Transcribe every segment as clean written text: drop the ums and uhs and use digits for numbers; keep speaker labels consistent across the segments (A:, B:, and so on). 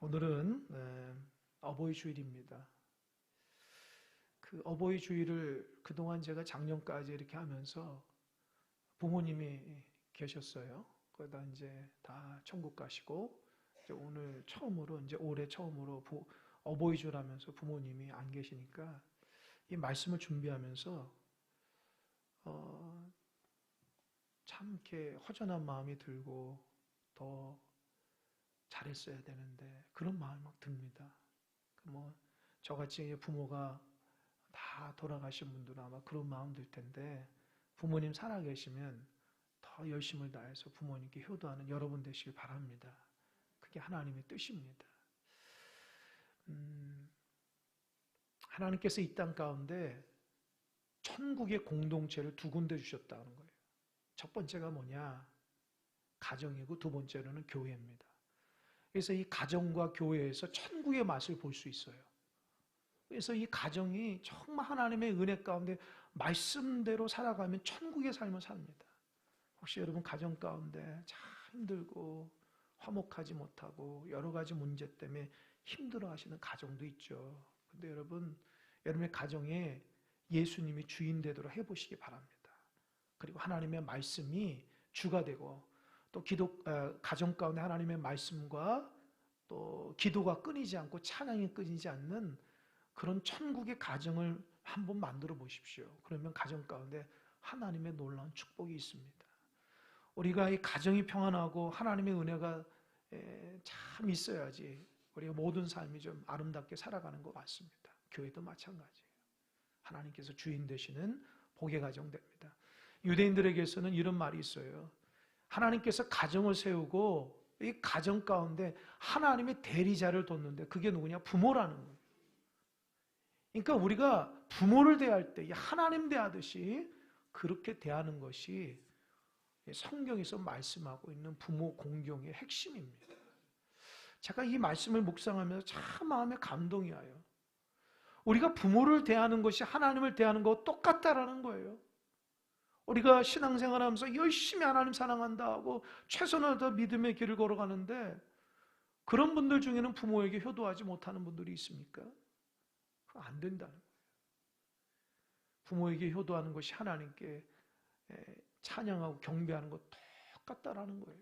A: 오늘은 어버이 주일입니다. 그 어버이 주일을 그동안 제가 작년까지 이렇게 하면서 부모님이 계셨어요. 그러다 이제 다 천국 가시고 이제 오늘 처음으로 이제 올해 처음으로 어버이 주일 하면서 부모님이 안 계시니까 이 말씀을 준비하면서 참 이렇게 허전한 마음이 들고 더 잘했어야 되는데 그런 마음이 막 듭니다. 저같이 부모가 다 돌아가신 분들은 아마 그런 마음 들 텐데 부모님 살아계시면 더 열심을 다해서 부모님께 효도하는 여러분 되시길 바랍니다. 그게 하나님의 뜻입니다. 하나님께서 이 땅 가운데 천국의 공동체를 두 군데 주셨다는 거예요. 첫 번째가 뭐냐? 가정이고 두 번째로는 교회입니다. 그래서 이 가정과 교회에서 천국의 맛을 볼 수 있어요. 그래서 이 가정이 정말 하나님의 은혜 가운데 말씀대로 살아가면 천국의 삶을 삽니다. 혹시 여러분 가정 가운데 참 힘들고 화목하지 못하고 여러 가지 문제 때문에 힘들어 하시는 가정도 있죠. 근데 여러분의 가정에 예수님이 주인 되도록 해보시기 바랍니다. 그리고 하나님의 말씀이 주가 되고 또 가정 가운데 하나님의 말씀과 또 기도가 끊이지 않고 찬양이 끊이지 않는 그런 천국의 가정을 한번 만들어 보십시오. 그러면 가정 가운데 하나님의 놀라운 축복이 있습니다. 우리가 이 가정이 평안하고 하나님의 은혜가 참 있어야지 우리가 모든 삶이 좀 아름답게 살아가는 것 같습니다. 교회도 마찬가지예요. 하나님께서 주인 되시는 복의 가정 됩니다. 유대인들에게서는 이런 말이 있어요. 하나님께서 가정을 세우고 이 가정 가운데 하나님의 대리자를 뒀는데 그게 누구냐? 부모라는 거예요. 그러니까 우리가 부모를 대할 때 하나님 대하듯이 그렇게 대하는 것이 성경에서 말씀하고 있는 부모 공경의 핵심입니다. 제가 이 말씀을 묵상하면서 참 마음에 감동이 와요. 우리가 부모를 대하는 것이 하나님을 대하는 것과 똑같다라는 거예요. 우리가 신앙생활 하면서 열심히 하나님 사랑한다 하고 최선을 다해 믿음의 길을 걸어가는데 그런 분들 중에는 부모에게 효도하지 못하는 분들이 있습니까? 그거 안 된다는 거예요. 부모에게 효도하는 것이 하나님께 찬양하고 경배하는 것 똑같다라는 거예요.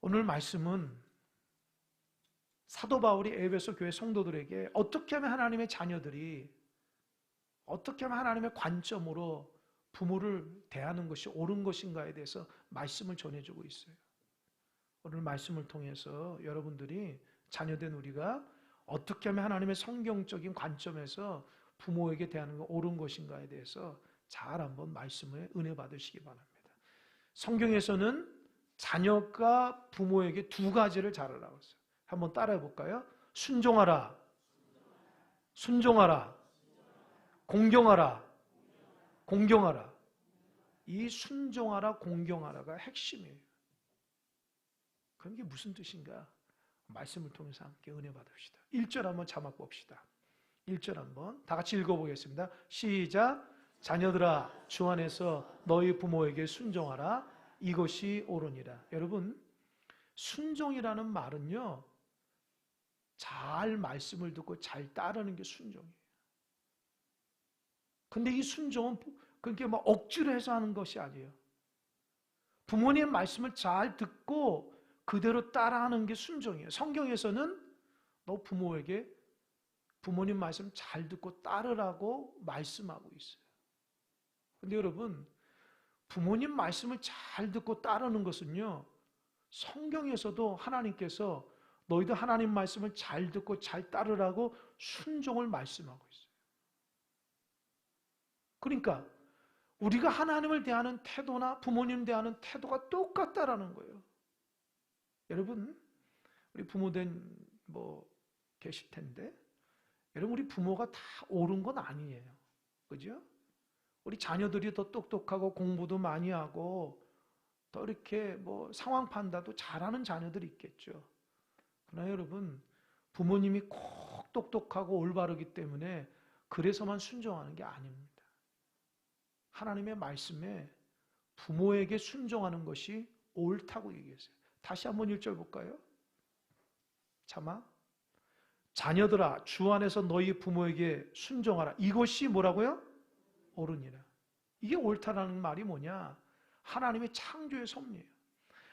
A: 오늘 말씀은 사도 바울이 에베소 교회 성도들에게 어떻게 하면 하나님의 자녀들이 어떻게 하면 하나님의 관점으로 부모를 대하는 것이 옳은 것인가에 대해서 말씀을 전해주고 있어요. 오늘 말씀을 통해서 여러분들이 자녀된 우리가 어떻게 하면 하나님의 성경적인 관점에서 부모에게 대하는 게 옳은 것인가에 대해서 잘 한번 말씀을 은혜 받으시기 바랍니다. 성경에서는 자녀가 부모에게 두 가지를 잘하라고 했어요. 한번 따라해 볼까요? 순종하라, 순종하라, 공경하라, 공경하라. 이 순종하라, 공경하라가 핵심이에요. 그럼 이게 무슨 뜻인가? 말씀을 통해서 함께 은혜 받읍시다. 1절 한번 자막 봅시다. 1절 한번 다 같이 읽어보겠습니다. 시작. 자녀들아 주 안에서 너희 부모에게 순종하라. 이것이 옳으니라. 여러분, 순종이라는 말은요, 잘 말씀을 듣고 잘 따르는 게 순종이에요. 근데 이 순종은 그렇게 막 억지로 해서 하는 것이 아니에요. 부모님의 말씀을 잘 듣고 그대로 따라하는 게 순종이에요. 성경에서는 너 부모에게 부모님 말씀 잘 듣고 따르라고 말씀하고 있어요. 근데 여러분, 부모님 말씀을 잘 듣고 따르는 것은요, 성경에서도 하나님께서 너희도 하나님 말씀을 잘 듣고 잘 따르라고 순종을 말씀하고 있어요. 그러니까 우리가 하나님을 대하는 태도나 부모님 대하는 태도가 똑같다라는 거예요. 여러분, 우리 부모된 계실 텐데, 여러분 우리 부모가 다 옳은 건 아니에요. 그죠? 우리 자녀들이 더 똑똑하고 공부도 많이 하고 더 이렇게 상황 판단도 잘하는 자녀들이 있겠죠. 그러나 여러분, 부모님이 꼭 똑똑하고 올바르기 때문에 그래서만 순종하는 게 아닙니다. 하나님의 말씀에 부모에게 순종하는 것이 옳다고 얘기했어요. 다시 한번 1절 볼까요? 참아. 자녀들아 주 안에서 너희 부모에게 순종하라. 이것이 뭐라고요? 옳으니라. 이게 옳다라는 말이 뭐냐? 하나님의 창조의 섭리예요.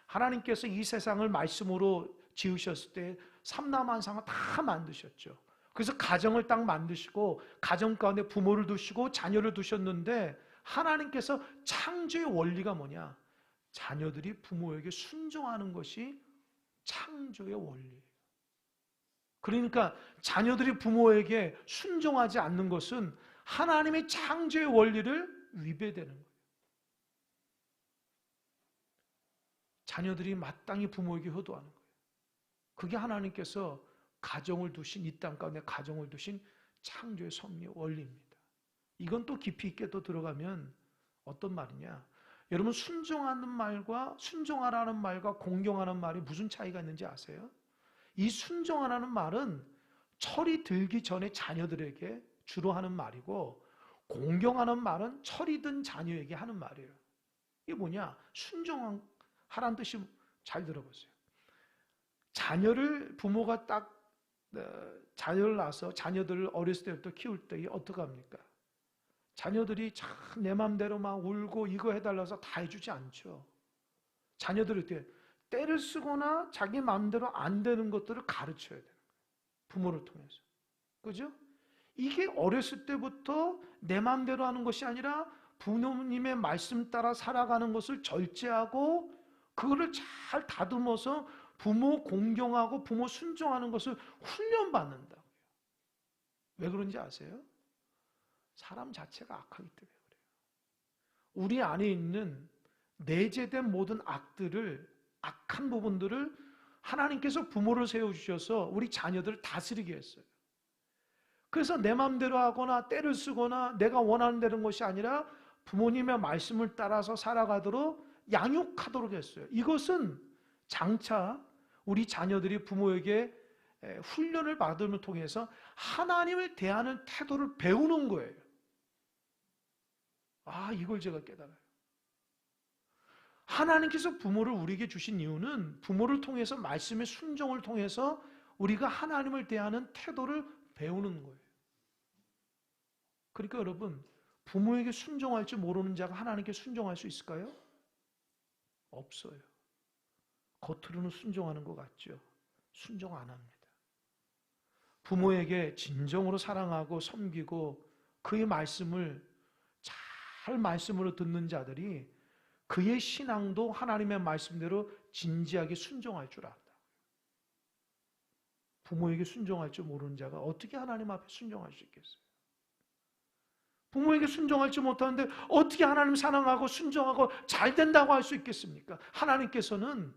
A: 하나님께서 이 세상을 말씀으로 지으셨을 때 삼라만상을 다 만드셨죠. 그래서 가정을 딱 만드시고 가정 가운데 부모를 두시고 자녀를 두셨는데 하나님께서 창조의 원리가 뭐냐? 자녀들이 부모에게 순종하는 것이 창조의 원리예요. 그러니까 자녀들이 부모에게 순종하지 않는 것은 하나님의 창조의 원리를 위배되는 거예요. 자녀들이 마땅히 부모에게 효도하는 거예요. 그게 하나님께서 가정을 두신 이 땅 가운데 가정을 두신 창조의 섭리 원리입니다. 이건 또 깊이 있게 또 들어가면 어떤 말이냐? 여러분 순종하는 말과 순종하라는 말과 공경하는 말이 무슨 차이가 있는지 아세요? 이 순종하라는 말은 철이 들기 전에 자녀들에게 주로 하는 말이고 공경하는 말은 철이 든 자녀에게 하는 말이에요. 이게 뭐냐? 순종하라는 뜻이 잘 들어보세요. 자녀를 부모가 딱 자녀를 낳아서 자녀들을 어렸을 때부터 키울 때 어떻게 합니까? 자녀들이 참 내 맘대로 막 울고 이거 해달라서 다 해주지 않죠. 자녀들을 어떻게 때를 쓰거나 자기 마음대로 안 되는 것들을 가르쳐야 돼요. 부모를 통해서. 그죠? 이게 어렸을 때부터 내 마음대로 하는 것이 아니라 부모님의 말씀 따라 살아가는 것을 절제하고 그거를 잘 다듬어서 부모 공경하고 부모 순종하는 것을 훈련받는다고요. 왜 그런지 아세요? 사람 자체가 악하기 때문에 그래요. 우리 안에 있는 내재된 모든 악한 부분들을 하나님께서 부모를 세워주셔서 우리 자녀들을 다스리게 했어요. 그래서 내 마음대로 하거나 때를 쓰거나 내가 원하는 대로 것이 아니라 부모님의 말씀을 따라서 살아가도록 양육하도록 했어요. 이것은 장차 우리 자녀들이 부모에게 훈련을 받음을 통해서 하나님을 대하는 태도를 배우는 거예요. 이걸 제가 깨달아요. 하나님께서 부모를 우리에게 주신 이유는 부모를 통해서 말씀의 순종을 통해서 우리가 하나님을 대하는 태도를 배우는 거예요. 그러니까 여러분, 부모에게 순종할 줄 모르는 자가 하나님께 순종할 수 있을까요? 없어요. 겉으로는 순종하는 것 같죠. 순종 안 합니다. 부모에게 진정으로 사랑하고 섬기고 그의 말씀을 잘 말씀으로 듣는 자들이 그의 신앙도 하나님의 말씀대로 진지하게 순종할 줄 안다. 부모에게 순종할 줄 모르는 자가 어떻게 하나님 앞에 순종할 수 있겠어요? 부모에게 순종할 줄 못하는데 어떻게 하나님 사랑하고 순종하고 잘 된다고 할 수 있겠습니까? 하나님께서는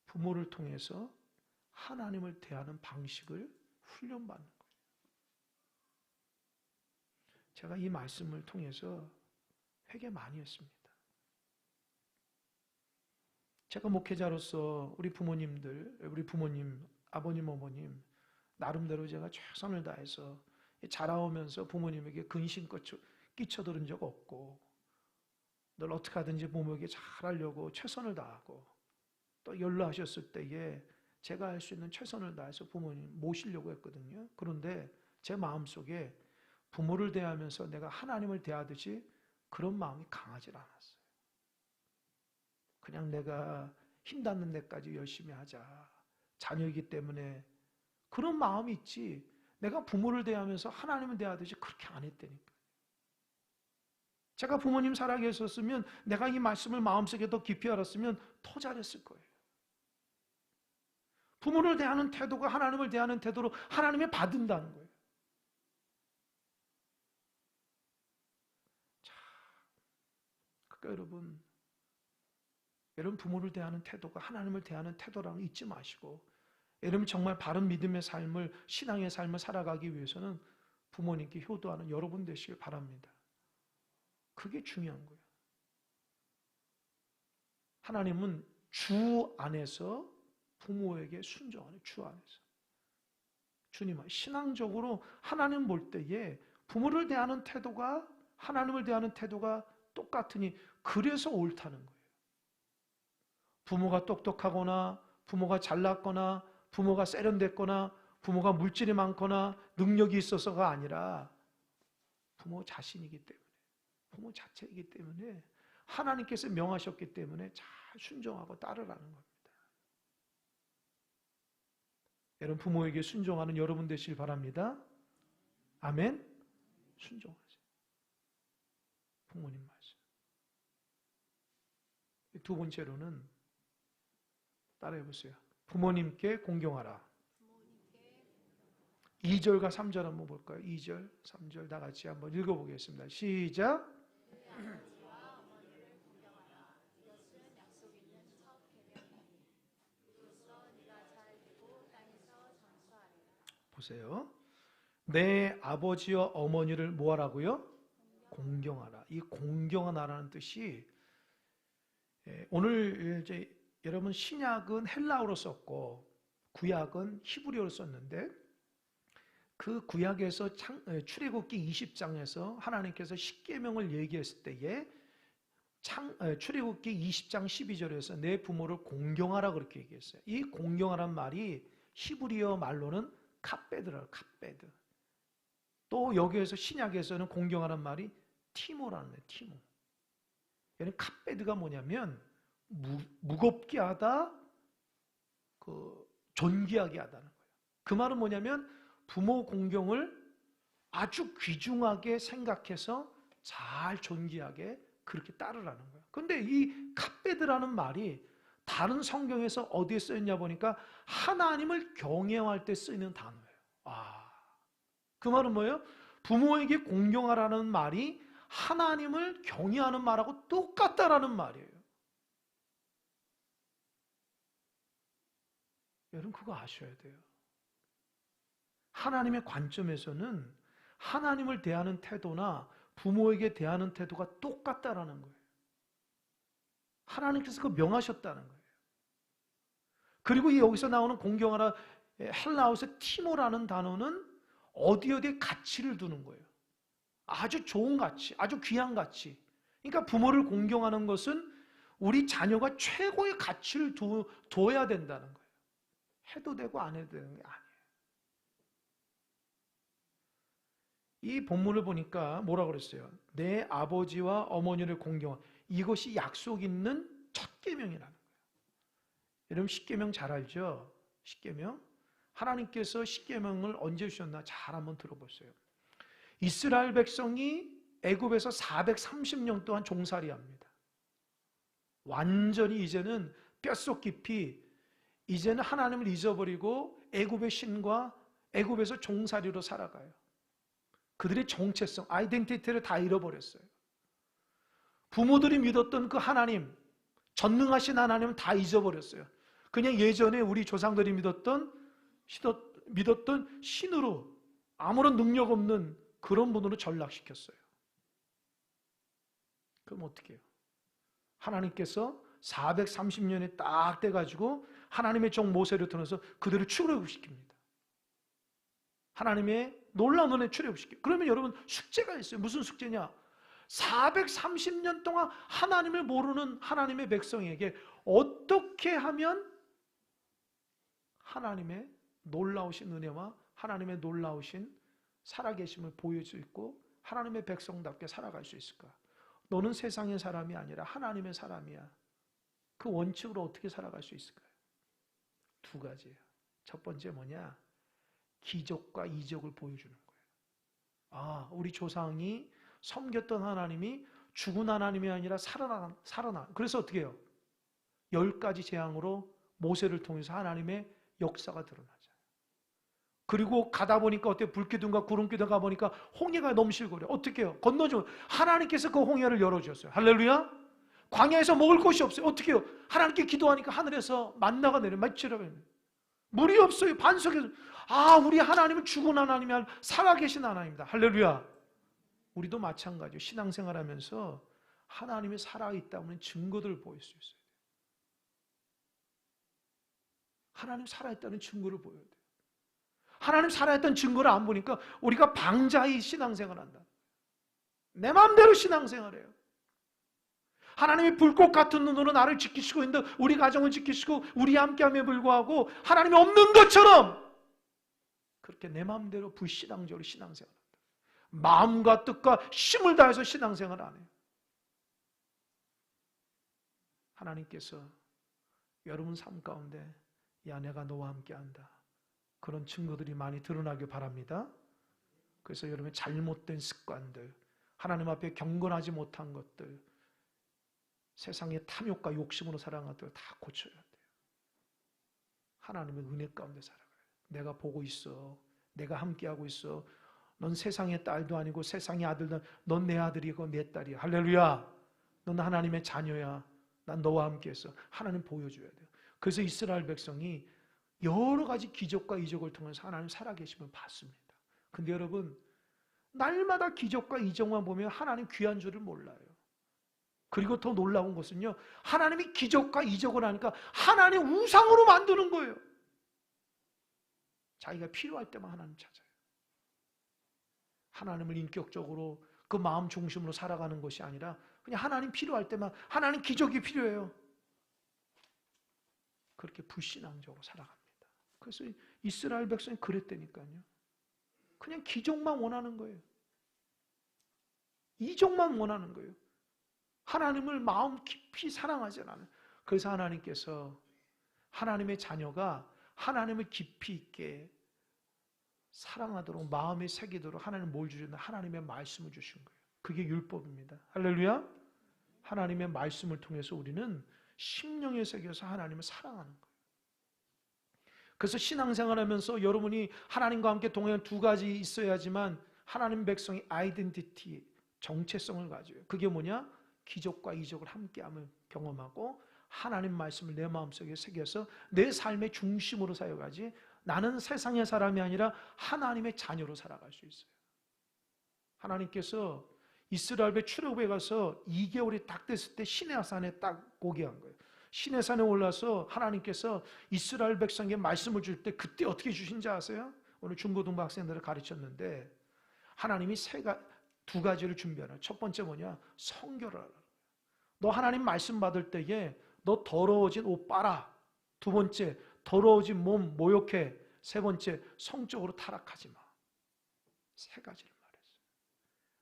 A: 부모를 통해서 하나님을 대하는 방식을 훈련받는 거예요. 제가 이 말씀을 통해서 회개 많이 했습니다. 제가 목회자로서 우리 부모님, 아버님, 어머님 나름대로 제가 최선을 다해서 자라오면서 부모님에게 근심 끼쳐드린 적 없고 늘 어떻게 하든지 부모에게 잘하려고 최선을 다하고 또 연로하셨을 때에 제가 할 수 있는 최선을 다해서 부모님 모시려고 했거든요. 그런데 제 마음속에 부모를 대하면서 내가 하나님을 대하듯이 그런 마음이 강하지 않았어요. 그냥 내가 힘 닿는 데까지 열심히 하자. 자녀이기 때문에 그런 마음이 있지 내가 부모를 대하면서 하나님을 대하듯이 그렇게 안 했다니까. 제가 부모님 살아계셨으면 내가 이 말씀을 마음속에 더 깊이 알았으면 더 잘했을 거예요. 부모를 대하는 태도가 하나님을 대하는 태도로 하나님이 받는다는 거예요. 자, 그러니까 여러분 부모를 대하는 태도가 하나님을 대하는 태도라는 거 잊지 마시고 여러분 정말 바른 믿음의 삶을 신앙의 삶을 살아가기 위해서는 부모님께 효도하는 여러분 되시길 바랍니다. 그게 중요한 거예요. 하나님은 주 안에서 부모에게 순종하는 주 안에서. 주님, 신앙적으로 하나님 볼 때에 부모를 대하는 태도가 하나님을 대하는 태도가 똑같으니 그래서 옳다는 거예요. 부모가 똑똑하거나 부모가 잘났거나 부모가 세련됐거나 부모가 물질이 많거나 능력이 있어서가 아니라 부모 자신이기 때문에, 부모 자체이기 때문에 하나님께서 명하셨기 때문에 잘 순종하고 따르라는 겁니다. 여러분, 부모에게 순종하는 여러분 되시길 바랍니다. 아멘. 순종하세요. 부모님 말씀. 두 번째로는 따라해 보세요. 부모님께 공경하라. 2절과 3절 한번 볼까요? 2절, 3절 다 같이 한번 읽어보겠습니다. 시작. 보세요. 내 아버지와 어머니를 뭐하라고요? 공경하라. 이 공경하라는 뜻이 오늘 이제 여러분 신약은 헬라어로 썼고 구약은 히브리어로 썼는데 그 구약에서 출애굽기 20장에서 하나님께서 십계명을 얘기했을 때에 출애굽기 20장 12절에서 내 부모를 공경하라 그렇게 얘기했어요. 이 공경하라는 말이 히브리어 말로는 카베드라, 카베드. 또 여기에서 신약에서는 공경하라는 말이 티모라는 거예요. 티모. 얘는 카베드가 뭐냐면 무겁게 하다, 존귀하게 하다는 거예요. 그 말은 뭐냐면 부모 공경을 아주 귀중하게 생각해서 잘 존귀하게 그렇게 따르라는 거예요. 그런데 이 카베드라는 말이 다른 성경에서 어디에 쓰였냐 보니까 하나님을 경외할 때 쓰이는 단어예요. 그 말은 뭐예요? 부모에게 공경하라는 말이 하나님을 경외하는 말하고 똑같다라는 말이에요. 여러분 그거 아셔야 돼요. 하나님의 관점에서는 하나님을 대하는 태도나 부모에게 대하는 태도가 똑같다라는 거예요. 하나님께서 그거 명하셨다는 거예요. 그리고 여기서 나오는 공경하라, 헬라어에서 티모라는 단어는 어디에 가치를 두는 거예요. 아주 좋은 가치, 아주 귀한 가치. 그러니까 부모를 공경하는 것은 우리 자녀가 최고의 가치를 둬야 된다는 거예요. 해도 되고 안 해도 되는 게 아니에요. 이 본문을 보니까 뭐라 그랬어요? 내 아버지와 어머니를 공경하라. 이것이 약속 있는 첫 계명이라는 거예요. 여러분 십계명 잘 알죠? 십계명. 하나님께서 십계명을 언제 주셨나 잘 한번 들어보세요. 이스라엘 백성이 애굽에서 430년 동안 종살이합니다. 완전히 이제는 뼛속 깊이 이제는 하나님을 잊어버리고 애굽의 신과 애굽에서 종살이로 살아가요. 그들의 정체성, 아이덴티티를 다 잃어버렸어요. 부모들이 믿었던 그 하나님, 전능하신 하나님은 다 잊어버렸어요. 그냥 예전에 우리 조상들이 믿었던 신으로 아무런 능력 없는 그런 분으로 전락시켰어요. 그럼 어떻게 해요? 하나님께서 430년에 딱 돼가지고 하나님의 종 모세를 통해서 그들을 출애굽시킵니다. 하나님의 놀라운 은혜 출애굽시켜요. 그러면 여러분 숙제가 있어요. 무슨 숙제냐? 430년 동안 하나님을 모르는 하나님의 백성에게 어떻게 하면 하나님의 놀라우신 은혜와 하나님의 놀라우신 살아계심을 보여줄 수 있고 하나님의 백성답게 살아갈 수 있을까? 너는 세상의 사람이 아니라 하나님의 사람이야. 그 원칙으로 어떻게 살아갈 수 있을까요? 두 가지예요. 첫 번째 뭐냐? 기적과 이적을 보여주는 거예요. 우리 조상이 섬겼던 하나님이 죽은 하나님이 아니라 살아나. 그래서 어떻게 해요? 10가지 재앙으로 모세를 통해서 하나님의 역사가 드러나죠. 그리고 가다 보니까 어때요? 불기둥과 구름기둥 가보니까 홍해가 넘실거려. 어떻게 해요? 건너죠. 하나님께서 그 홍해를 열어주셨어요. 할렐루야. 광야에서 먹을 것이 없어요. 어떻게 해요? 하나님께 기도하니까 하늘에서 만나가 내려. 마치라고 물이 없어요. 반석에서. 우리 하나님은 죽은 하나님이 아니라 살아계신 하나님이다. 할렐루야. 우리도 마찬가지예요. 신앙생활하면서 하나님이 살아있다는 증거들을 보일 수 있어요. 하나님 살아있다는 증거를 보여야 돼요. 하나님 살아있다는 증거를 안 보니까 우리가 방자히 신앙생활을 한다. 내 마음대로 신앙생활해요. 하나님의 불꽃 같은 눈으로 나를 지키시고 있는데, 우리 가정을 지키시고 우리 함께함에 불구하고 하나님이 없는 것처럼 그렇게 내 마음대로 불신앙적으로 신앙생활합니다. 마음과 뜻과 힘을 다해서 신앙생활을 안 해요. 하나님께서 여러분 삶 가운데 야, 내가 너와 함께한다, 그런 증거들이 많이 드러나길 바랍니다. 그래서 여러분의 잘못된 습관들, 하나님 앞에 경건하지 못한 것들, 세상의 탐욕과 욕심으로 살아간 것들 다 고쳐야 돼요. 하나님의 은혜 가운데 살아가요. 내가 보고 있어. 내가 함께하고 있어. 넌 세상의 딸도 아니고 세상의 아들도, 넌 내 아들이고 내 딸이야. 할렐루야. 넌 하나님의 자녀야. 난 너와 함께했어. 하나님 보여줘야 돼요. 그래서 이스라엘 백성이 여러 가지 기적과 이적을 통해서 하나님 살아계심을 봤습니다. 근데 여러분, 날마다 기적과 이적만 보면 하나님 귀한 줄을 몰라요. 그리고 더 놀라운 것은요, 하나님이 기적과 이적을 하니까 하나님 우상으로 만드는 거예요. 자기가 필요할 때만 하나님 찾아요. 하나님을 인격적으로 그 마음 중심으로 살아가는 것이 아니라 그냥 하나님 필요할 때만, 하나님 기적이 필요해요. 그렇게 불신앙적으로 살아갑니다. 그래서 이스라엘 백성이 그랬다니까요. 그냥 기적만 원하는 거예요. 이적만 원하는 거예요. 하나님을 마음 깊이 사랑하지 않아요. 그래서 하나님께서 하나님의 자녀가 하나님을 깊이 있게 사랑하도록, 마음에 새기도록 하나님 뭘 주셨나? 하나님의 말씀을 주신 거예요. 그게 율법입니다. 할렐루야. 하나님의 말씀을 통해서 우리는 심령에 새겨서 하나님을 사랑하는 거예요. 그래서 신앙생활하면서 여러분이 하나님과 함께 동행한 두 가지 있어야지만 하나님 백성이 아이덴티티, 정체성을 가져요. 그게 뭐냐? 기적과 이적을 함께함을 경험하고 하나님 말씀을 내 마음속에 새겨서 내 삶의 중심으로 사역하지, 나는 세상의 사람이 아니라 하나님의 자녀로 살아갈 수 있어요. 하나님께서 이스라엘의 출애굽에 가서 2개월이 딱 됐을 때 시내산에 딱 오게 한 거예요. 시내산에 올라서 하나님께서 이스라엘 백성에게 말씀을 줄 때 그때 어떻게 주신지 아세요? 오늘 중고등부 학생들을 가르쳤는데 하나님이 두 가지를 준비하라. 첫 번째 뭐냐? 성결하라. 너 하나님 말씀 받을 때에 너 더러워진 옷 빨아. 두 번째, 더러워진 몸 모욕해. 세 번째, 성적으로 타락하지 마. 세 가지를 말했어요.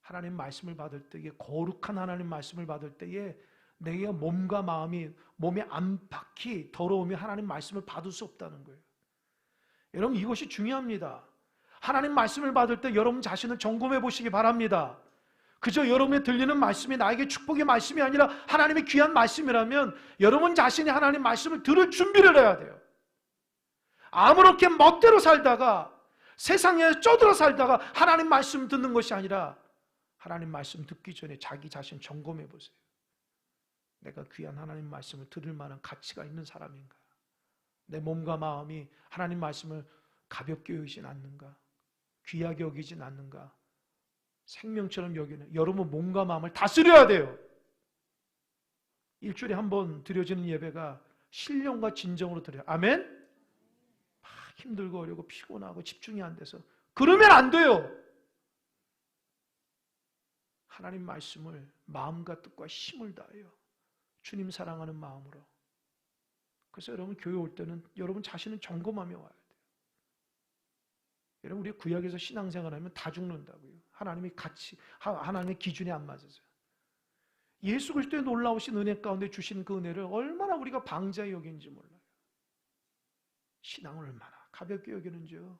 A: 하나님 말씀을 받을 때에, 거룩한 하나님 말씀을 받을 때에 내가 몸과 마음이, 몸의 안팎이 더러우면 하나님 말씀을 받을 수 없다는 거예요. 여러분, 이것이 중요합니다. 하나님 말씀을 받을 때 여러분 자신을 점검해 보시기 바랍니다. 그저 여러분의 들리는 말씀이 나에게 축복의 말씀이 아니라 하나님의 귀한 말씀이라면 여러분 자신이 하나님 말씀을 들을 준비를 해야 돼요. 아무렇게 멋대로 살다가, 세상에 쩌들어 살다가 하나님 말씀 듣는 것이 아니라 하나님 말씀 듣기 전에 자기 자신 점검해 보세요. 내가 귀한 하나님 말씀을 들을 만한 가치가 있는 사람인가? 내 몸과 마음이 하나님 말씀을 가볍게 여기진 않는가? 귀하게 여기진 않는가? 생명처럼 여기는, 여러분 몸과 마음을 다스려야 돼요. 일주일에 한 번 드려지는 예배가 신령과 진정으로 드려요. 아멘? 막 힘들고 어려고 피곤하고 집중이 안 돼서 그러면 안 돼요. 하나님 말씀을 마음과 뜻과 힘을 다해요. 주님 사랑하는 마음으로. 그래서 여러분 교회 올 때는 여러분 자신을 점검하며 와야 돼요. 여러분 우리 구약에서 신앙생활하면 다 죽는다고요. 하나님의 가치, 하나님의 기준에 안 맞아서. 예수 그리스도의 놀라우신 은혜 가운데 주신 그 은혜를 얼마나 우리가 방자히 여기는지 몰라요. 신앙을 얼마나 가볍게 여기는지요.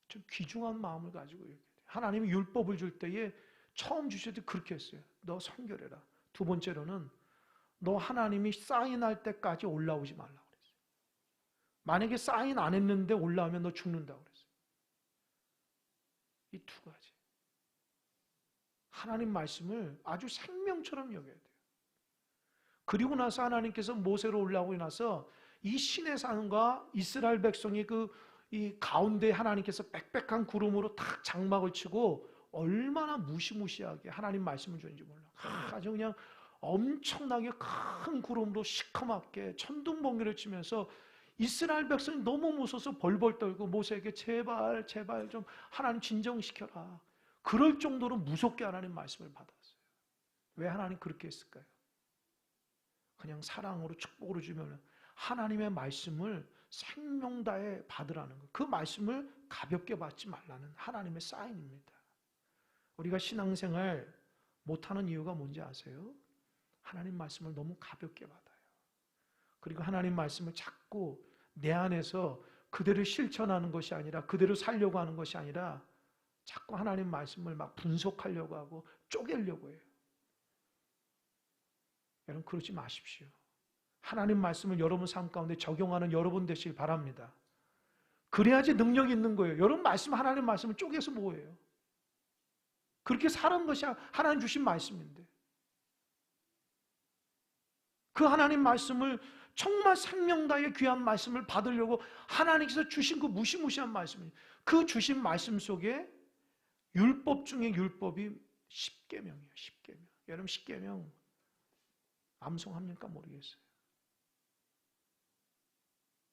A: 좀 귀중한 마음을 가지고 여겨야 돼요. 하나님이 율법을 줄 때에 처음 주실 때 그렇게 했어요. 너 성결해라. 두 번째로는 너 하나님이 사인할 때까지 올라오지 말라고 그랬어요. 만약에 사인 안 했는데 올라오면 너 죽는다고 그랬어요. 이 두 가지. 하나님 말씀을 아주 생명처럼 여겨야 돼요. 그리고 나서 하나님께서 모세로 올라오고 나서 이 신의 산과 이스라엘 백성이 이 가운데 하나님께서 빽빽한 구름으로 탁 장막을 치고 얼마나 무시무시하게 하나님 말씀을 주는지 몰라. 아주 그냥 엄청나게 큰 구름으로 시커멓게 천둥번개를 치면서 이스라엘 백성이 너무 무서워서 벌벌 떨고 모세에게 제발 좀 하나님 진정시켜라. 그럴 정도로 무섭게 하나님 말씀을 받았어요. 왜 하나님 그렇게 했을까요? 그냥 사랑으로 축복으로 주면 하나님의 말씀을 생명 다해 받으라는 거예요. 그 말씀을 가볍게 받지 말라는 하나님의 사인입니다. 우리가 신앙생활 못하는 이유가 뭔지 아세요? 하나님 말씀을 너무 가볍게 받아요. 그리고 하나님 말씀을 자꾸 내 안에서 그대로 실천하는 것이 아니라 그대로 살려고 하는 것이 아니라 자꾸 하나님 말씀을 막 분석하려고 하고 쪼개려고 해요. 여러분 그러지 마십시오. 하나님 말씀을 여러분 삶 가운데 적용하는 여러분 되시길 바랍니다. 그래야지 능력이 있는 거예요. 여러분 말씀, 하나님 말씀을 쪼개서 뭐예요? 그렇게 사는 것이 하나님 주신 말씀인데 그 하나님 말씀을 정말 생명 다해 귀한 말씀을 받으려고 하나님께서 주신 그 무시무시한 말씀이에요. 그 주신 말씀 속에 율법 중에 율법이 10계명이에요. 10계명. 여러분 10계명 암송합니까? 모르겠어요.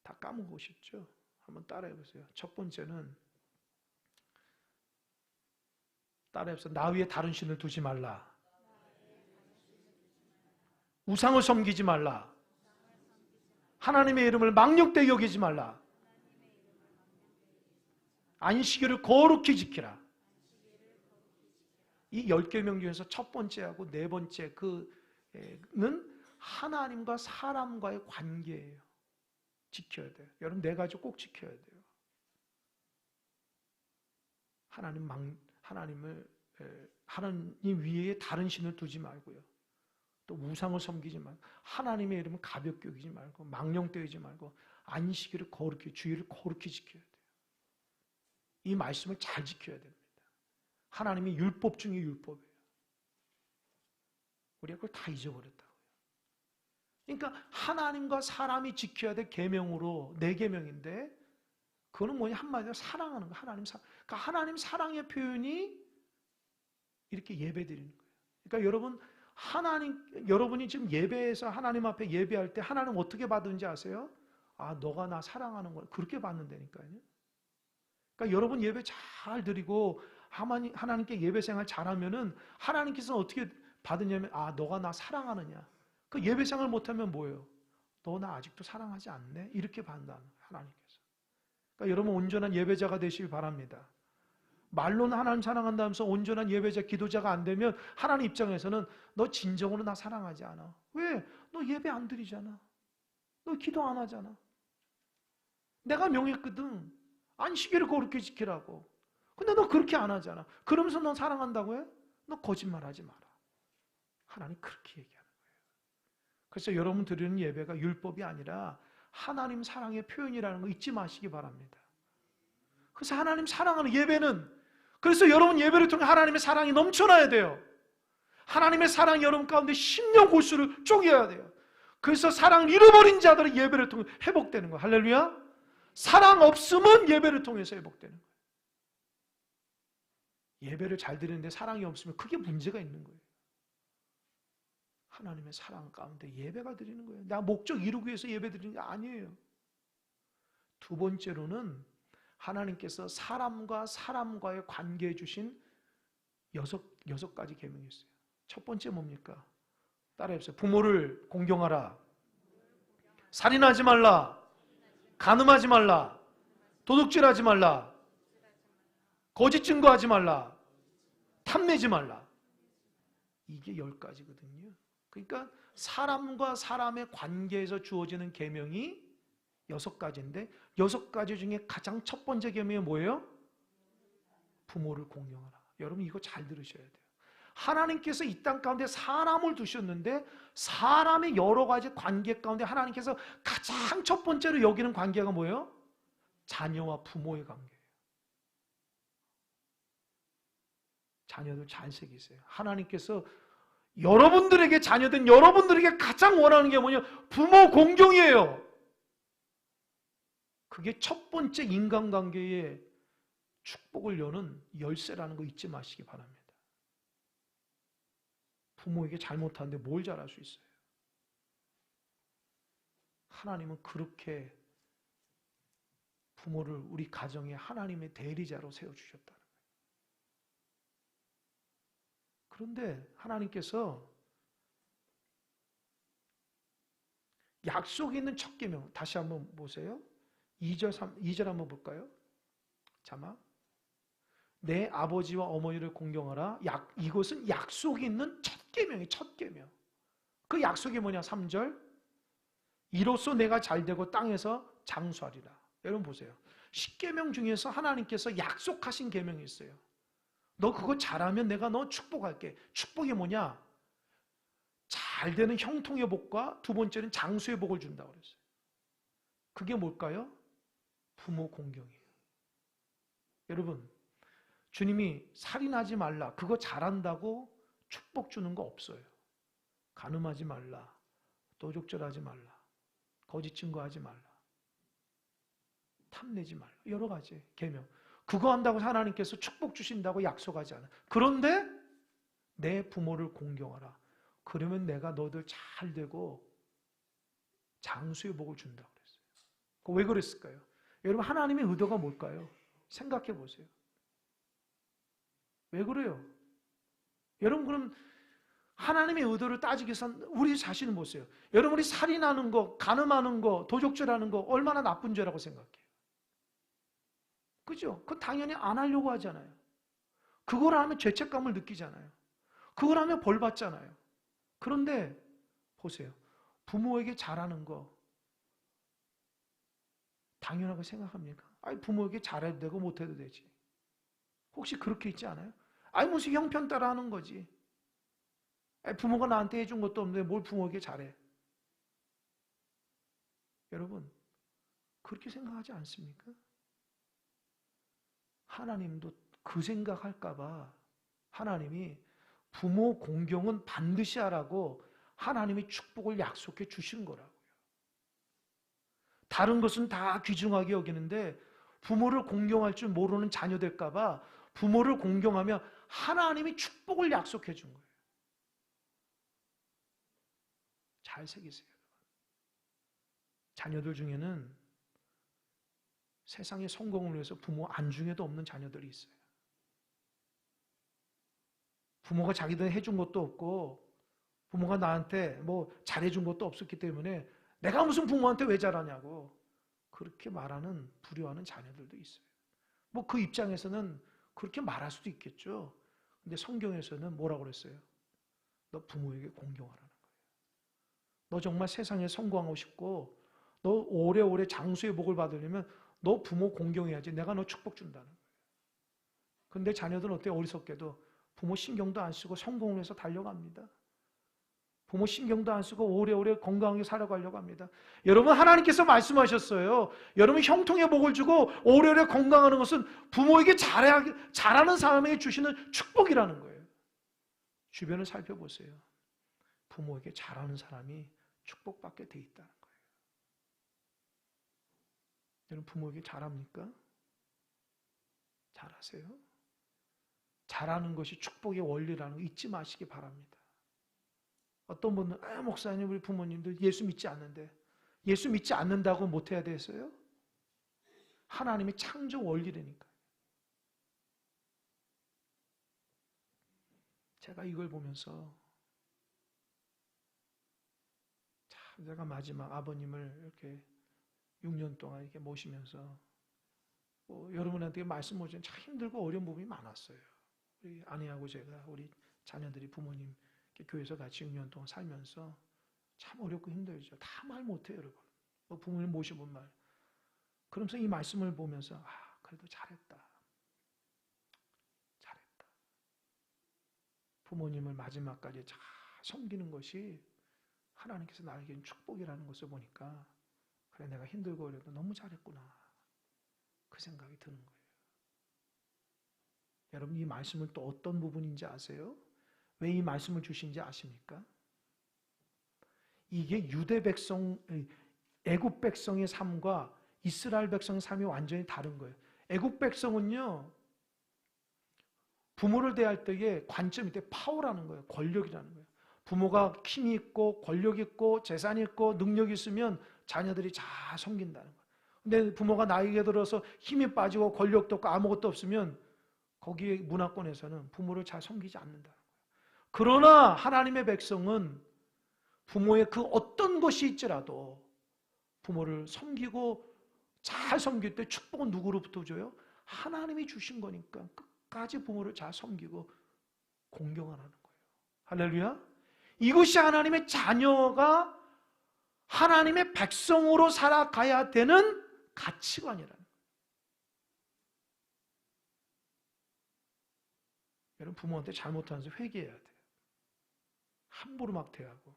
A: 다 까먹으셨죠? 한번 따라해 보세요. 첫 번째는 따라해서 나 위에 다른 신을 두지 말라. 우상을 섬기지 말라. 하나님의 이름을 망령되이 여기지 말라. 안식일을 거룩히 지키라. 이 10계명 중에서 첫 번째하고 네 번째 그는 하나님과 사람과의 관계예요. 지켜야 돼요. 여러분 네 가지 꼭 지켜야 돼요. 하나님 위에 다른 신을 두지 말고요. 또 우상을 섬기지 말고 하나님의 이름을 가볍게 여기지 말고 망령되이지 말고 안식일을 거룩히 주일을 거룩히 지켜야 돼요. 이 말씀을 잘 지켜야 됩니다. 하나님이 율법 중에 율법이에요. 우리가 그걸 다 잊어버렸다고요. 그러니까 하나님과 사람이 지켜야 될 계명으로 네 계명인데 그거는 뭐냐 한마디로 사랑하는 거예요. 그러니까 하나님 사랑의 표현이 이렇게 예배드리는 거예요. 그러니까 여러분이 지금 예배에서 하나님 앞에 예배할 때 하나님 어떻게 받는지 아세요? 아, 너가 나 사랑하는 거야. 그렇게 받는다니까요. 그러니까 여러분 예배 잘 드리고 하나님께 예배 생활 잘하면은 하나님께서는 어떻게 받으냐면 아, 너가 나 사랑하느냐. 그 예배 생활 못하면 뭐예요? 너 나 아직도 사랑하지 않네? 이렇게 받는다는 거예요. 하나님께서. 그러니까 여러분 온전한 예배자가 되시길 바랍니다. 말로는 하나님 사랑한다면서 온전한 예배자, 기도자가 안 되면 하나님 입장에서는 너 진정으로 나 사랑하지 않아. 왜? 너 예배 안 드리잖아. 너 기도 안 하잖아. 내가 명했거든. 안식일을 거룩히 지키라고. 근데 너 그렇게 안 하잖아. 그러면서 너 사랑한다고 해? 너 거짓말하지 마라. 하나님 그렇게 얘기하는 거예요. 그래서 여러분 드리는 예배가 율법이 아니라 하나님 사랑의 표현이라는 거 잊지 마시기 바랍니다. 그래서 하나님 사랑하는 예배는 그래서 여러분 예배를 통해 하나님의 사랑이 넘쳐나야 돼요. 하나님의 사랑이 여러분 가운데 10년 골수를 쪼개야 돼요. 그래서 사랑을 잃어버린 자들은 예배를 통해 회복되는 거예요. 할렐루야. 사랑 없으면 예배를 통해서 회복되는 거예요. 예배를 잘 드리는데 사랑이 없으면 그게 문제가 있는 거예요. 하나님의 사랑 가운데 예배가 드리는 거예요. 나 목적 이루기 위해서 예배 드리는 게 아니에요. 두 번째로는 하나님께서 사람과 사람과의 관계에 주신 여섯 가지 계명이 있어요. 첫 번째 뭡니까? 따라해보세요. 부모를 공경하라. 살인하지 말라. 간음하지 말라. 도둑질하지 말라. 거짓 증거하지 말라. 탐내지 말라. 이게 10가지거든요. 그러니까 사람과 사람의 관계에서 주어지는 계명이 6가지인데 6가지 중에 가장 첫 번째 계명이 뭐예요? 부모를 공경하라. 여러분 이거 잘 들으셔야 돼요. 하나님께서 이 땅 가운데 사람을 두셨는데 사람의 여러 가지 관계 가운데 하나님께서 가장 첫 번째로 여기는 관계가 뭐예요? 자녀와 부모의 관계예요. 자녀들 잘 새기세요. 하나님께서 여러분들에게 자녀된 여러분들에게 가장 원하는 게 뭐냐? 부모 공경이에요. 그게 첫 번째 인간관계의 축복을 여는 열쇠라는 거 잊지 마시기 바랍니다. 부모에게 잘못하는데 뭘 잘할 수 있어요? 하나님은 그렇게 부모를 우리 가정의 하나님의 대리자로 세워주셨다는 거예요. 그런데 하나님께서 약속이 있는 첫 계명. 다시 한번 보세요. 2절 한번 볼까요? 자막. 내 아버지와 어머니를 공경하라. 이것은 약속이 있는 첫 계명이 첫 계명. 그 약속이 뭐냐? 3절. 이로써 내가 잘되고 땅에서 장수하리라. 여러분 보세요. 10계명 중에서 하나님께서 약속하신 계명이 있어요. 너 그거 잘하면 내가 너 축복할게. 축복이 뭐냐? 잘되는 형통의 복과 두 번째는 장수의 복을 준다고 그랬어요. 그게 뭘까요? 부모 공경이에요. 여러분, 주님이 살인하지 말라. 그거 잘한다고 축복 주는 거 없어요. 간음하지 말라. 도적질하지 말라. 거짓 증거하지 말라. 탐내지 말라. 여러 가지 계명. 그거 한다고 하나님께서 축복 주신다고 약속하지 않아요. 그런데 내 부모를 공경하라. 그러면 내가 너들 잘 되고 장수의 복을 준다고 그랬어요. 왜 그랬을까요? 여러분, 하나님의 의도가 뭘까요? 생각해 보세요. 왜 그래요? 여러분, 그럼 하나님의 의도를 따지기 위해서 우리 자신을 보세요. 여러분이 살인하는 거, 간음하는 거, 도적질하는 거 얼마나 나쁜 죄라고 생각해요? 그죠? 그건 당연히 안 하려고 하잖아요. 그걸 하면 죄책감을 느끼잖아요. 그걸 하면 벌 받잖아요. 그런데 보세요. 부모에게 잘하는 거 당연하게 생각합니까? 아니, 부모에게 잘해도 되고 못해도 되지. 혹시 그렇게 있지 않아요? 아니, 무슨 형편 따라 하는 거지. 아니, 부모가 나한테 해준 것도 없는데 뭘 부모에게 잘해. 여러분, 그렇게 생각하지 않습니까? 하나님도 그 생각할까봐 하나님이 부모 공경은 반드시 하라고 하나님이 축복을 약속해 주신 거라고요. 다른 것은 다 귀중하게 여기는데 부모를 공경할 줄 모르는 자녀 될까봐 부모를 공경하며 하나님이 축복을 약속해 준 거예요. 잘 새기세요. 자녀들 중에는 세상의 성공을 위해서 부모 안중에도 없는 자녀들이 있어요. 부모가 자기들 해준 것도 없고 부모가 나한테 뭐 잘해준 것도 없었기 때문에 내가 무슨 부모한테 왜 잘하냐고 그렇게 말하는 불효하는 자녀들도 있어요. 뭐 그 입장에서는 그렇게 말할 수도 있겠죠. 근데 성경에서는 뭐라고 그랬어요? 너 부모에게 공경하라는 거예요. 너 정말 세상에 성공하고 싶고 너 오래오래 장수의 복을 받으려면 너 부모 공경해야지. 내가 너 축복 준다는 거예요. 근데 자녀들은 어때요? 어리석게도 부모 신경도 안 쓰고 성공을 해서 달려갑니다. 부모 신경도 안 쓰고 오래오래 건강하게 살아가려고 합니다. 여러분, 하나님께서 말씀하셨어요. 여러분, 형통의 복을 주고 오래오래 건강하는 것은 부모에게 잘하는 사람에게 주시는 축복이라는 거예요. 주변을 살펴보세요. 부모에게 잘하는 사람이 축복받게 돼 있다는 거예요. 여러분, 부모에게 잘합니까? 잘하세요? 잘하는 것이 축복의 원리라는 거 잊지 마시기 바랍니다. 어떤 분은 목사님, 우리 부모님들 예수 믿지 않는데 예수 믿지 않는다고 못해야 됐어요? 하나님의 창조 원리라니까요. 제가 이걸 보면서 참, 제가 마지막 아버님을 이렇게 6년 동안 이렇게 모시면서 여러분한테 말씀 모시면 참 힘들고 어려운 부분이 많았어요. 우리 아내하고 제가, 우리 자녀들이 부모님 교회에서 같이 6년 동안 살면서 참 어렵고 힘들죠. 다 말 못해요, 여러분. 부모님 모셔본 말. 그러면서 이 말씀을 보면서 그래도 잘했다. 잘했다. 부모님을 마지막까지 잘 섬기는 것이 하나님께서 나에게 축복이라는 것을 보니까 그래, 내가 힘들고 어려도 너무 잘했구나. 그 생각이 드는 거예요. 여러분, 이 말씀은 또 어떤 부분인지 아세요? 왜 이 말씀을 주신지 아십니까? 이게 유대 백성, 애굽 백성의 삶과 이스라엘 백성의 삶이 완전히 다른 거예요. 애굽 백성은요, 부모를 대할 때의 관점이 파워라는 거예요. 권력이라는 거예요. 부모가 힘이 있고 권력 있고 재산이 있고 능력이 있으면 자녀들이 잘 섬긴다는 거예요. 근데 부모가 나이가 들어서 힘이 빠지고 권력도 없고 아무것도 없으면 거기에 문화권에서는 부모를 잘 섬기지 않는다는 거예요. 그러나 하나님의 백성은 부모의 그 어떤 것이 있더라도 부모를 섬기고 잘 섬길 때 축복은 누구로부터 줘요? 하나님이 주신 거니까 끝까지 부모를 잘 섬기고 공경하라는 거예요. 할렐루야. 이것이 하나님의 자녀가 하나님의 백성으로 살아가야 되는 가치관이라는 거예요. 여러분, 부모한테 잘못하면서 회개해야 돼요. 함부로 막 대하고.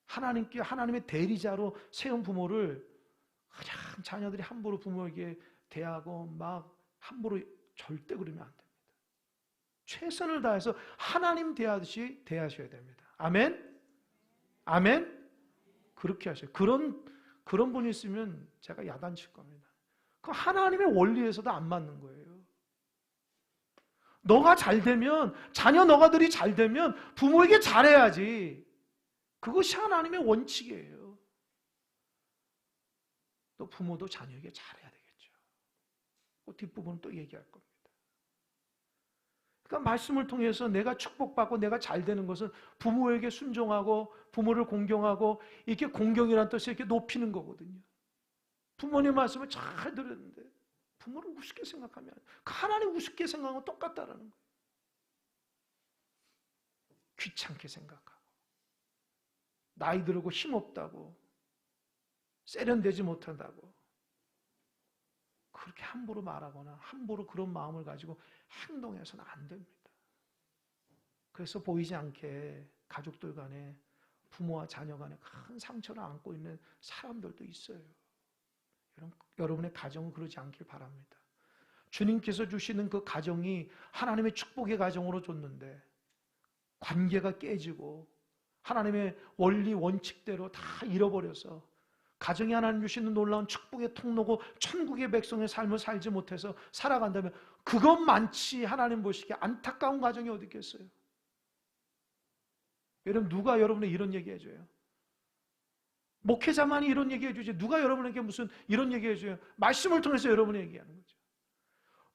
A: 하나님의 대리자로 세운 부모를 그냥 자녀들이 함부로 부모에게 대하고 막 함부로 절대 그러면 안 됩니다. 최선을 다해서 하나님 대하듯이 대하셔야 됩니다. 아멘? 아멘? 그렇게 하셔요. 그런 분이 있으면 제가 야단칠 겁니다. 그 하나님의 원리에서도 안 맞는 거예요. 너가 잘 되면, 자녀 너가들이 잘 되면 부모에게 잘해야지. 그것이 하나님의 원칙이에요. 또 부모도 자녀에게 잘해야 되겠죠. 뒷부분은 또 얘기할 겁니다. 그러니까 말씀을 통해서 내가 축복받고 내가 잘 되는 것은 부모에게 순종하고 부모를 공경하고 이렇게 공경이라는 뜻을 이렇게 높이는 거거든요. 부모님 말씀을 잘 들었는데 부모를 우습게 생각하면 하나님 우습게 생각하면 똑같다라는 거예요. 귀찮게 생각하고 나이 들고 힘없다고 세련되지 못한다고 그렇게 함부로 말하거나 함부로 그런 마음을 가지고 행동해서는 안 됩니다. 그래서 보이지 않게 가족들 간에 부모와 자녀 간에 큰 상처를 안고 있는 사람들도 있어요. 여러분의 가정은 그러지 않길 바랍니다. 주님께서 주시는 그 가정이 하나님의 축복의 가정으로 줬는데 관계가 깨지고 하나님의 원리 원칙대로 다 잃어버려서 가정이 하나님 주시는 놀라운 축복의 통로고 천국의 백성의 삶을 살지 못해서 살아간다면 그것만치 하나님 보시기에 안타까운 가정이 어디 있겠어요? 여러분, 누가 여러분에게 이런 얘기 해줘요? 목회자만이 이런 얘기 해주지 누가 여러분에게 무슨 이런 얘기 해줘요? 말씀을 통해서 여러분에게 얘기하는 거죠.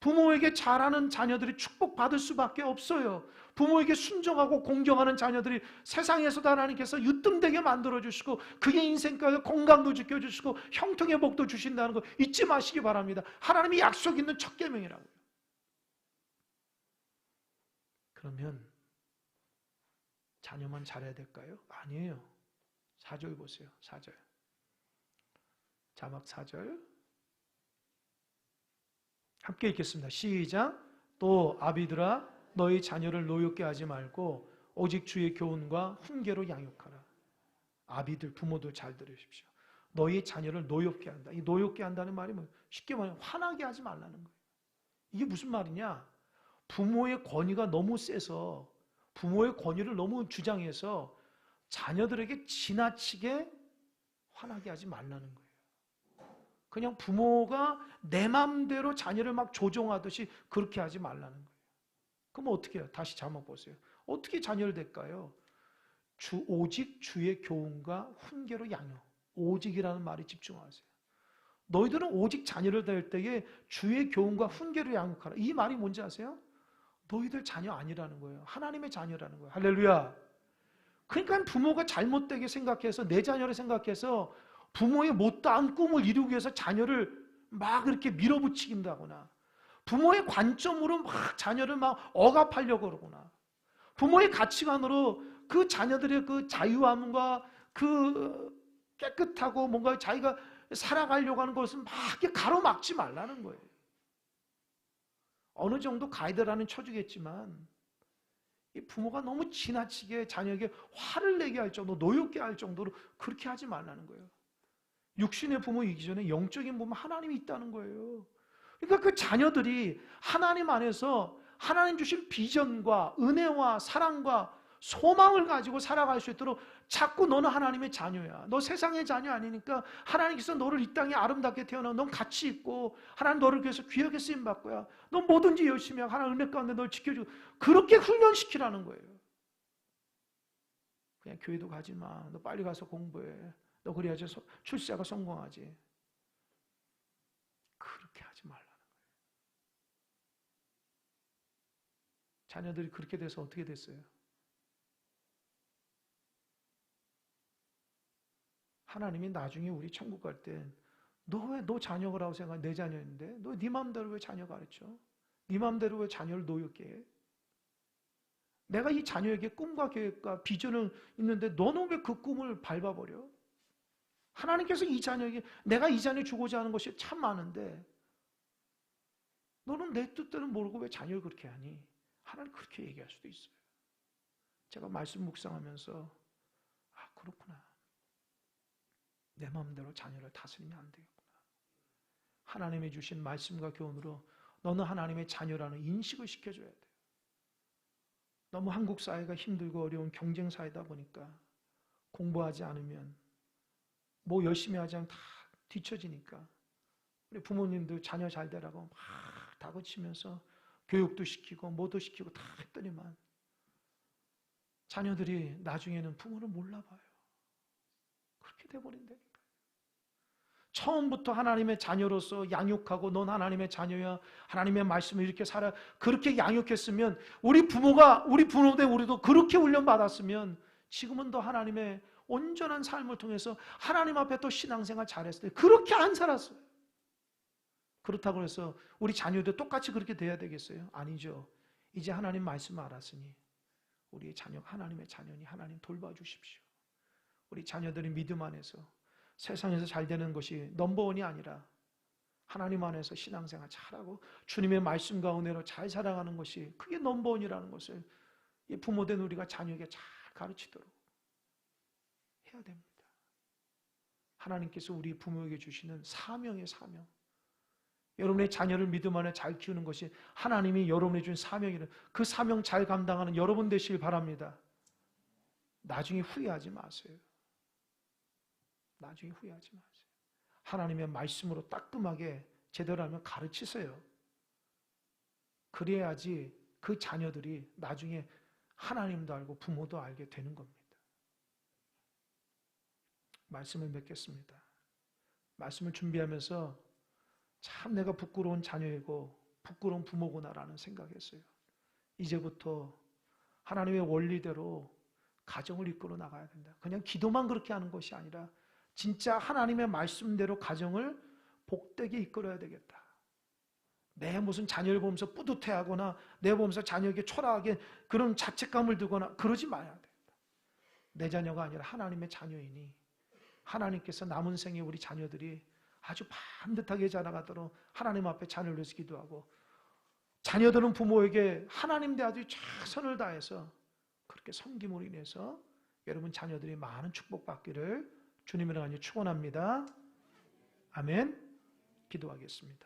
A: 부모에게 잘하는 자녀들이 축복받을 수밖에 없어요. 부모에게 순종하고 공경하는 자녀들이 세상에서도 하나님께서 유뜸되게 만들어주시고 그의 인생가에 건강도 지켜주시고 형통의 복도 주신다는 거 잊지 마시기 바랍니다. 하나님이 약속 있는 첫 계명이라고요. 그러면 자녀만 잘해야 될까요? 아니에요. 4절 보세요. 4절. 자막 4절. 함께 읽겠습니다. 시작. 또 아비들아 너희 자녀를 노엽게 하지 말고 오직 주의 교훈과 훈계로 양육하라. 아비들 부모들 잘 들으십시오. 너희 자녀를 노엽게 한다. 이 노엽게 한다는 말이 뭐 쉽게 말하면 화나게 하지 말라는 거예요. 이게 무슨 말이냐? 부모의 권위가 너무 세서 부모의 권위를 너무 주장해서 자녀들에게 지나치게 화나게 하지 말라는 거예요. 그냥 부모가 내 마음대로 자녀를 막 조종하듯이 그렇게 하지 말라는 거예요. 그럼 어떻게 해요? 다시 자막 보세요. 어떻게 자녀를 될까요? 오직 주의 교훈과 훈계로 양육. 오직이라는 말에 집중하세요. 너희들은 오직 자녀를 될 때에 주의 교훈과 훈계로 양육하라. 이 말이 뭔지 아세요? 너희들 자녀 아니라는 거예요. 하나님의 자녀라는 거예요. 할렐루야. 그러니까 부모가 잘못되게 생각해서 내 자녀를 생각해서 부모의 못다한 꿈을 이루기 위해서 자녀를 막 이렇게 밀어붙이긴다거나 부모의 관점으로 막 자녀를 막 억압하려고 그러거나 부모의 가치관으로 그 자녀들의 그 자유함과 그 깨끗하고 뭔가 자기가 살아가려고 하는 것을 막 이렇게 가로막지 말라는 거예요. 어느 정도 가이드라는 쳐주겠지만 이 부모가 너무 지나치게 자녀에게 화를 내게 할 정도, 노엽게 할 정도로 그렇게 하지 말라는 거예요. 육신의 부모이기 전에 영적인 부모 하나님이 있다는 거예요. 그러니까 그 자녀들이 하나님 안에서 하나님 주신 비전과 은혜와 사랑과 소망을 가지고 살아갈 수 있도록 자꾸 너는 하나님의 자녀야. 너 세상의 자녀 아니니까 하나님께서 너를 이 땅에 아름답게 태어나 넌 가치 있고 하나님 너를 위해서 귀하게 쓰임받을 거야. 넌 뭐든지 열심히 하고 하나님 은혜 가운데 널 지켜주고 그렇게 훈련시키라는 거예요. 그냥 교회도 가지 마. 너 빨리 가서 공부해. 너 그래야지 출세가 성공하지. 그렇게 하지 말라는 거예요. 자녀들이 그렇게 돼서 어떻게 됐어요? 하나님이 나중에 우리 천국 갈 때 너 왜 너 자녀라고 생각해? 내 자녀인데 너 네 마음대로 왜 자녀 가르쳐? 네 마음대로 왜 자녀를 노엽게 해? 내가 이 자녀에게 꿈과 계획과 비전을 있는데 너는 왜 그 꿈을 밟아버려? 하나님께서 이 자녀에게 내가 이 자녀 주고자 하는 것이 참 많은데 너는 내 뜻대로 모르고 왜 자녀를 그렇게 하니? 하나님 그렇게 얘기할 수도 있어요. 제가 말씀 묵상하면서 그렇구나. 내 마음대로 자녀를 다스리면 안 되겠구나. 하나님이 주신 말씀과 교훈으로 너는 하나님의 자녀라는 인식을 시켜줘야 돼요. 너무 한국 사회가 힘들고 어려운 경쟁 사회다 보니까 공부하지 않으면 뭐 열심히 하지 않으면 다 뒤처지니까 우리 부모님들 자녀 잘 되라고 막 다그치면서 교육도 시키고 뭐도 시키고 다 했더니만 자녀들이 나중에는 부모를 몰라봐요. 그렇게 돼버린다니까. 처음부터 하나님의 자녀로서 양육하고 넌 하나님의 자녀야. 하나님의 말씀을 이렇게 살아. 그렇게 양육했으면 우리 부모들 우리도 그렇게 훈련받았으면 지금은 더 하나님의 온전한 삶을 통해서 하나님 앞에 또 신앙생활 잘했을 때 그렇게 안 살았어요. 그렇다고 해서 우리 자녀도 똑같이 그렇게 돼야 되겠어요? 아니죠. 이제 하나님 말씀을 알았으니 우리의 자녀 하나님의 자녀니 하나님 돌봐주십시오. 우리 자녀들이 믿음 안에서 세상에서 잘 되는 것이 넘버원이 아니라 하나님 안에서 신앙생활 잘하고 주님의 말씀 가운데로 잘 살아가는 것이 그게 넘버원이라는 것을 부모된 우리가 자녀에게 잘 가르치도록 해야 됩니다. 하나님께서 우리 부모에게 주시는 사명의 사명. 여러분의 자녀를 믿음 안에 잘 키우는 것이 하나님이 여러분에게 준 사명이라 그 사명 잘 감당하는 여러분 되시길 바랍니다. 나중에 후회하지 마세요. 나중에 후회하지 마세요. 하나님의 말씀으로 따끔하게 제대로 하면 가르치세요. 그래야지 그 자녀들이 나중에 하나님도 알고 부모도 알게 되는 겁니다. 말씀을 맺겠습니다. 말씀을 준비하면서 참 내가 부끄러운 자녀이고 부끄러운 부모구나라는 생각했어요. 이제부터 하나님의 원리대로 가정을 이끌어 나가야 된다. 그냥 기도만 그렇게 하는 것이 아니라 진짜 하나님의 말씀대로 가정을 복되게 이끌어야 되겠다. 내 무슨 자녀를 보면서 뿌듯해하거나 내 보면서 자녀에게 초라하게 그런 자책감을 두거나 그러지 말아야 된다. 내 자녀가 아니라 하나님의 자녀이니 하나님께서 남은 생에 우리 자녀들이 아주 반듯하게 자라가도록 하나님 앞에 자녀를 위해서 기도하고 자녀들은 부모에게 하나님 대하여 최선을 다해서 그렇게 섬김으로 인해서 여러분 자녀들이 많은 축복받기를 주님의 이름으로 축원합니다. 아멘. 기도하겠습니다.